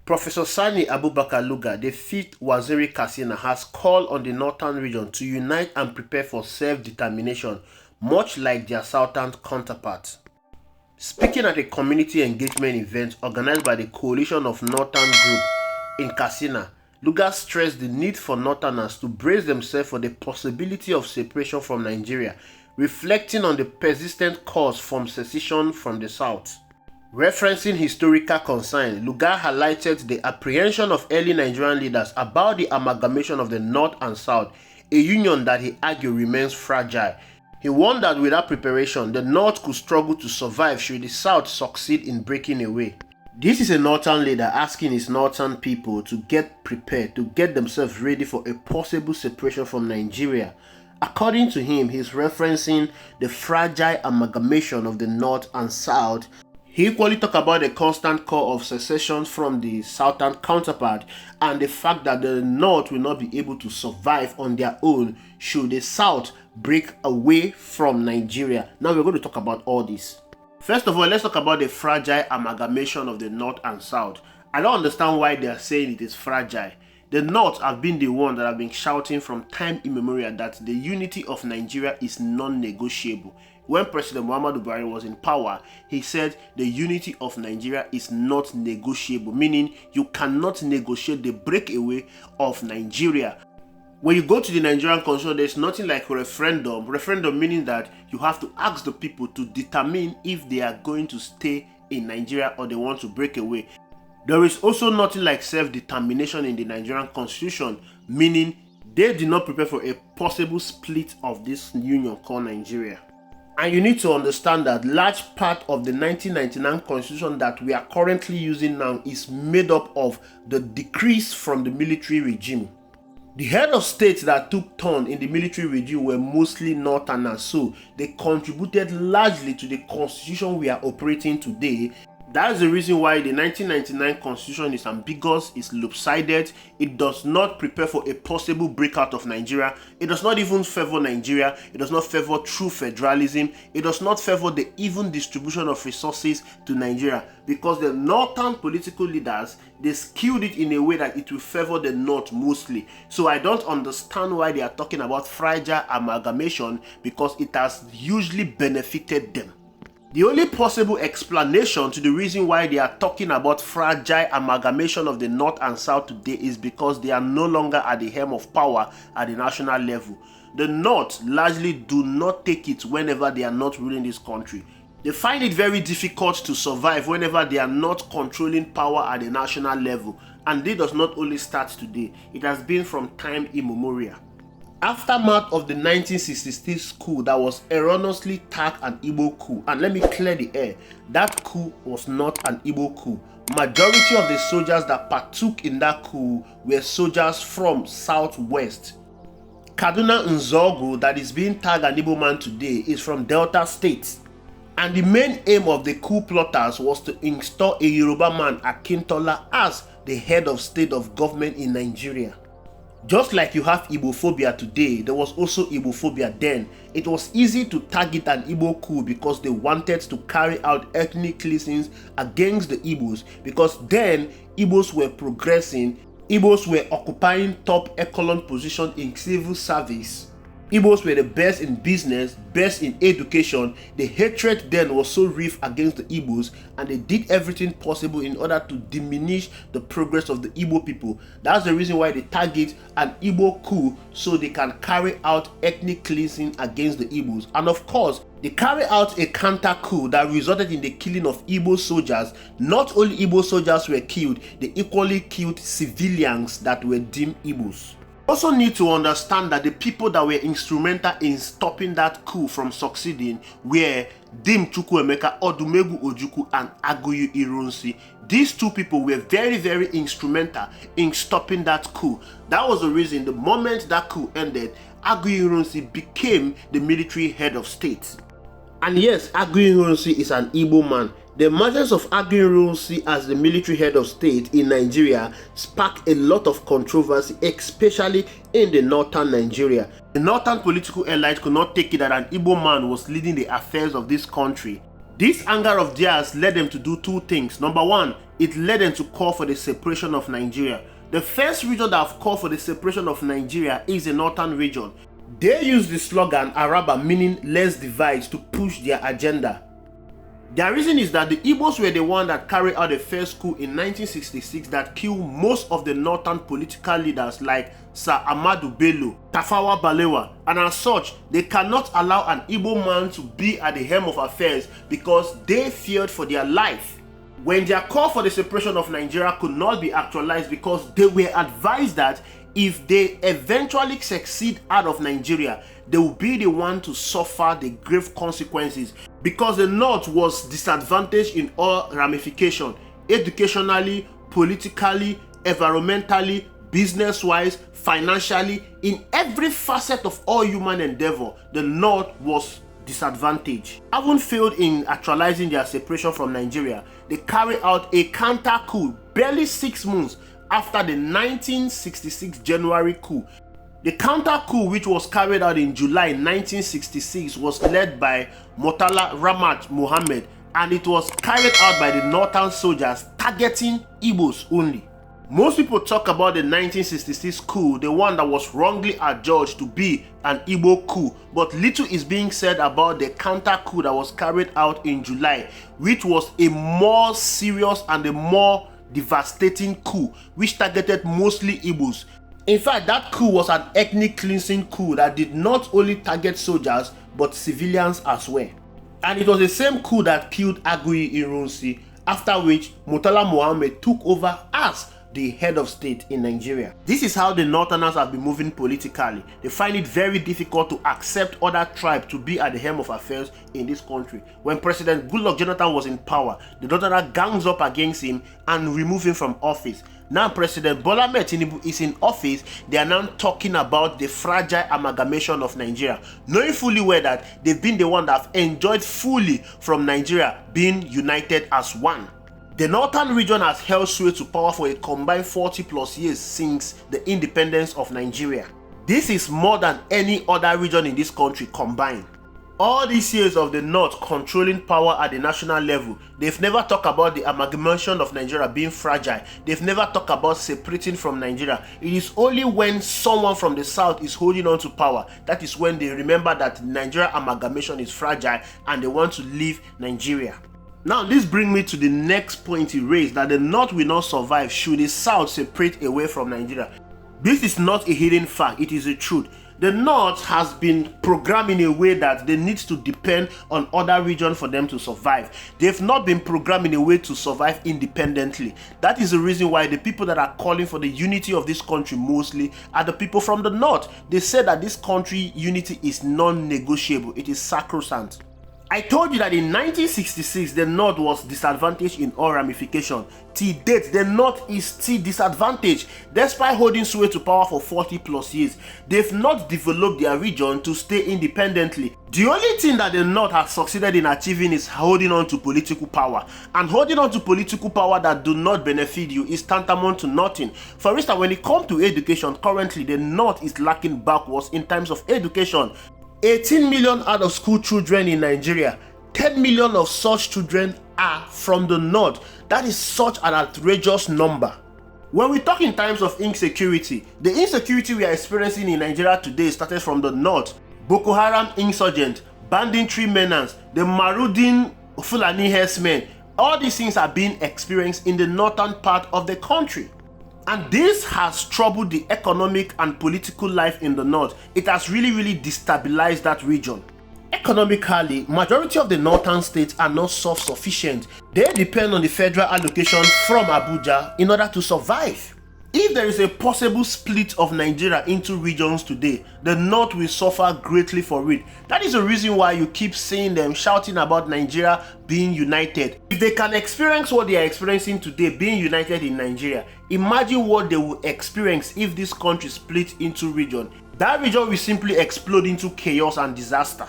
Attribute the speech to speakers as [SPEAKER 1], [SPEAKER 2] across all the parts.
[SPEAKER 1] Professor Sani Abubakar Luga, the fifth Waziri Katsina, has called on the northern region to unite and prepare for self-determination, much like their southern counterparts. Speaking at a community engagement event organized by the Coalition of Northern Group in Katsina, Luga stressed the need for Northerners to brace themselves for the possibility of separation from Nigeria, reflecting on the persistent calls for secession from the south. Referencing historical concern, Luga highlighted the apprehension of early Nigerian leaders about the amalgamation of the North and South, a union that he argued remains fragile. He warned that without preparation, the North could struggle to survive should the South succeed in breaking away. This is a northern leader asking his northern people to get prepared, to get themselves ready for a possible separation from Nigeria. According to him, he's referencing the fragile amalgamation of the North and South. He equally talked about the constant call of secession from the southern counterpart and the fact that the North will not be able to survive on their own should the South break away from Nigeria. Now we're going to talk about all this. First of all, let's talk about the fragile amalgamation of the North and South. I don't understand why they are saying it is fragile. The North have been the one that have been shouting from time immemorial that the unity of Nigeria is non-negotiable. When President Muhammadu Buhari was in power, he said the unity of Nigeria is not negotiable, meaning you cannot negotiate the breakaway of Nigeria. When you go to the Nigerian constitution, there's nothing like a referendum. Referendum meaning that you have to ask the people to determine if they are going to stay in Nigeria or they want to break away. There is also nothing like self-determination in the Nigerian constitution, meaning they did not prepare for a possible split of this union called Nigeria. And you need to understand that large part of the 1999 constitution that we are currently using now is made up of the decrees from the military regime. The head of states that took turn in the military regime were mostly northerners, so they contributed largely to the constitution we are operating today. That's the reason why the 1999 constitution is ambiguous, is lopsided, it does not prepare for a possible breakout of Nigeria, it does not even favor Nigeria, it does not favor true federalism, it does not favor the even distribution of resources to Nigeria, because the northern political leaders, they skewed it in a way that it will favor the North mostly. So I don't understand why they are talking about fragile amalgamation, because it has usually benefited them. The only possible explanation to the reason why they are talking about fragile amalgamation of the North and South today is because they are no longer at the helm of power at the national level. The North largely do not take it whenever they are not ruling this country. They find it very difficult to survive whenever they are not controlling power at the national level. And this does not only start today, it has been from time immemorial. Aftermath of the 1966 coup that was erroneously tagged an Igbo coup, and let me clear the air, that coup was not an Igbo coup. Majority of the soldiers that partook in that coup were soldiers from Southwest. Kaduna Nzogu, that is being tagged an Igbo man today, is from Delta State. And the main aim of the coup plotters was to install a Yoruba man, Akintola, as the head of state of government in Nigeria. Just like you have Igbophobia today, there was also Igbophobia then. It was easy to target an Igbo coup because they wanted to carry out ethnic cleansings against the Igbos, because then Igbos were progressing, Igbos were occupying top echelon position in civil service. Igbos were the best in business, best in education. The hatred then was so rife against the Igbos, and they did everything possible in order to diminish the progress of the Igbo people. That's the reason why they target an Igbo coup, so they can carry out ethnic cleansing against the Igbos. And of course, they carry out a counter coup that resulted in the killing of Igbo soldiers. Not only Igbo soldiers were killed, they equally killed civilians that were deemed Igbos. Also need to understand that the people that were instrumental in stopping that coup from succeeding were Dim Chukwuemeka, Odumegwu Ojukwu, and Aguiyi Ironsi. These two people were very, very instrumental in stopping that coup. That was the reason the moment that coup ended, Aguiyi Ironsi became the military head of state. And yes, Aguiyi Ironsi is an Igbo man. The emergence of Aguiyi Ironsi as the military head of state in Nigeria sparked a lot of controversy, especially in the northern Nigeria. The northern political elite could not take it that an Igbo man was leading the affairs of this country. This anger of theirs led them to do two things. Number one, it led them to call for the separation of Nigeria. The first region that have called for the separation of Nigeria is the northern region. They use the slogan Araba, meaning let's divide, to push their agenda. Their reason is that the Igbos were the one that carried out the first coup in 1966 that killed most of the northern political leaders like Sir Ahmadu Bello, Tafawa Balewa, and as such, they cannot allow an Igbo man to be at the helm of affairs because they feared for their life. When their call for the separation of Nigeria could not be actualized because they were advised that if they eventually succeed out of Nigeria, they will be the one to suffer the grave consequences because the North was disadvantaged in all ramifications, educationally, politically, environmentally, business-wise, financially, in every facet of all human endeavor. The North was disadvantaged. Having failed in actualizing their separation from Nigeria, they carried out a counter coup barely 6 months after the 1966 January coup. The counter coup, which was carried out in July 1966, was led by Mụtala Mohammed, and it was carried out by the northern soldiers targeting Igbos only. Most people talk about the 1966 coup, the one that was wrongly adjudged to be an Igbo coup, but little is being said about the counter coup that was carried out in July, which was a more serious and a more devastating coup, which targeted mostly Igbos. In fact, that coup was an ethnic cleansing coup that did not only target soldiers, but civilians as well. And it was the same coup that killed Aguiyi Ironsi, after which Mụtala Mohammed took over as the head of state in Nigeria. This is how the Northerners have been moving politically. They find it very difficult to accept other tribes to be at the helm of affairs in this country. When President Goodluck Jonathan was in power, the Northerners gangs up against him and remove him from office. Now President Bola Ahmed Tinubu is in office, they are now talking about the fragile amalgamation of Nigeria, knowing fully well that they've been the one that have enjoyed fully from Nigeria being united as one. The northern region has held sway to power for a combined 40 plus years since the independence of Nigeria. This is more than any other region in this country combined. All these years of the North controlling power at the national level, they've never talked about the amalgamation of Nigeria being fragile. They've never talked about separating from Nigeria. It is only when someone from the South is holding on to power, that is when they remember that Nigeria amalgamation is fragile and they want to leave Nigeria. Now this brings me to the next point he raised, that the North will not survive should the South separate away from Nigeria. This is not a hidden fact, it is a truth. The North has been programmed in a way that they need to depend on other regions for them to survive. They've not been programmed in a way to survive independently. That is the reason why the people that are calling for the unity of this country mostly are the people from the North. They say that this country unity is non-negotiable, it is sacrosanct. I told you that in 1966, the North was disadvantaged in all ramifications. Till date, the North is still disadvantaged. Despite holding sway to power for 40 plus years, they've not developed their region to stay independently. The only thing that the North has succeeded in achieving is holding on to political power. And holding on to political power that do not benefit you is tantamount to nothing. For instance, when it comes to education, currently the North is lacking backwards in terms of education. 18 million out of school children in Nigeria, 10 million of such children are from the North. That is such an outrageous number. When we talk in times of insecurity, the insecurity we are experiencing in Nigeria today started from the North. Boko Haram insurgent, banditry menace, the marauding Fulani herdsmen, all these things are being experienced in the northern part of the country. And this has troubled the economic and political life in the North. It has really destabilized that region. Economically, majority of the northern states are not self-sufficient. They depend on the federal allocation from Abuja in order to survive. If there is a possible split of Nigeria into regions today, the North will suffer greatly for it. That is the reason why you keep seeing them shouting about Nigeria being united. If they can experience what they are experiencing today, being united in Nigeria, imagine what they will experience if this country split into regions. That region will simply explode into chaos and disaster.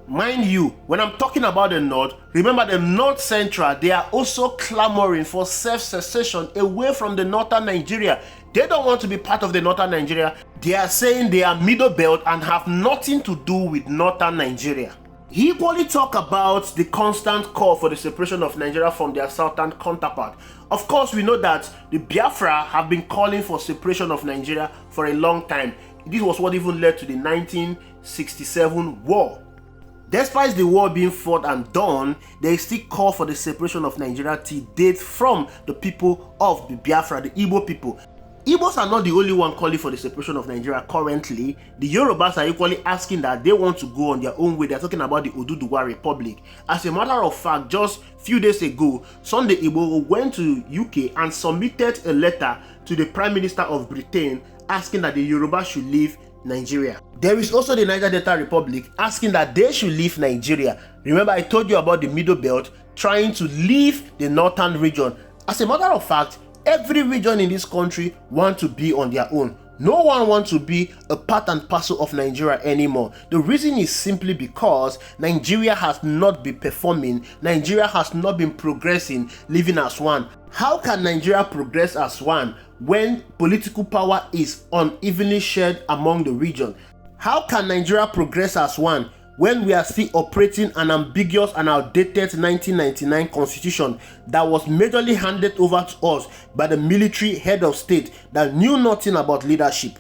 [SPEAKER 1] Mind you, when I'm talking about the North, remember the North Central, they are also clamoring for self-secession away from the northern Nigeria. They don't want to be part of the northern Nigeria. They are saying they are middle belt and have nothing to do with northern Nigeria. He equally talked about the constant call for the separation of Nigeria from their southern counterpart. Of course, we know that the Biafra have been calling for separation of Nigeria for a long time. This was what even led to the 1967 war. Despite the war being fought and done, there is still call for the separation of Nigeria till date from the people of the Biafra, the Igbo people. Igbos are not the only one calling for the separation of Nigeria currently. The Yorubas are equally asking that they want to go on their own way. They're talking about the Oduduwa Republic. As a matter of fact, just a few days ago, Sunday Igbo went to UK and submitted a letter to the Prime Minister of Britain asking that the Yoruba should leave Nigeria. There is also the Niger Delta Republic asking that they should leave Nigeria. Remember, I told you about the Middle Belt trying to leave the northern region. As a matter of fact, every region in this country wants to be on their own. No one wants to be a part and parcel of Nigeria anymore. The reason is simply because Nigeria has not been performing, Nigeria has not been progressing, living as one. How can Nigeria progress as one when political power is unevenly shared among the region? How can Nigeria progress as one when we are still operating an ambiguous and outdated 1999 constitution that was majorly handed over to us by the military head of state that knew nothing about leadership?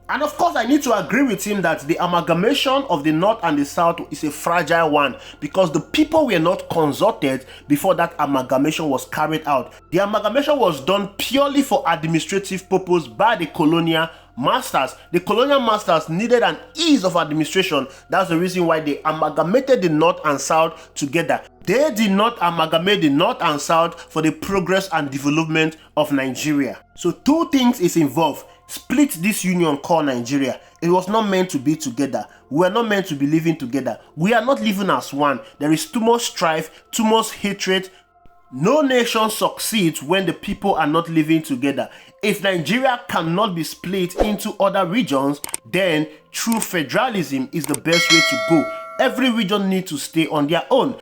[SPEAKER 1] And of course, I need to agree with him that the amalgamation of the North and the South is a fragile one because the people were not consulted before that amalgamation was carried out. The amalgamation was done purely for administrative purpose by the colonial masters. The colonial masters needed an ease of administration. That's the reason why they amalgamated the North and South together. They did not amalgamate the North and South for the progress and development of Nigeria. So two things is involved. Split this union called Nigeria. It was not meant to be together. We are not meant to be living together. We are not living as one. There is too much strife, too much hatred. No nation succeeds when the people are not living together. If Nigeria cannot be split into other regions, then true federalism is the best way to go. Every region needs to stay on their own.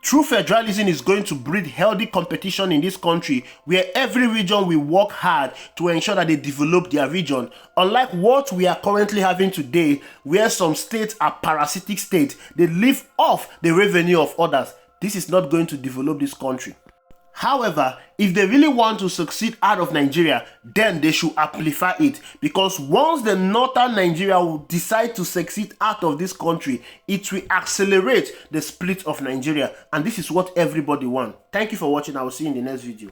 [SPEAKER 1] True federalism is going to breed healthy competition in this country where every region will work hard to ensure that they develop their region. Unlike what we are currently having today, where some states are parasitic states, they live off the revenue of others. This is not going to develop this country. However, if they really want to succeed out of Nigeria, then they should amplify it, because once the northern Nigeria will decide to succeed out of this country, it will accelerate the split of Nigeria, and this is what everybody wants. Thank you for watching. I will see you in the next video.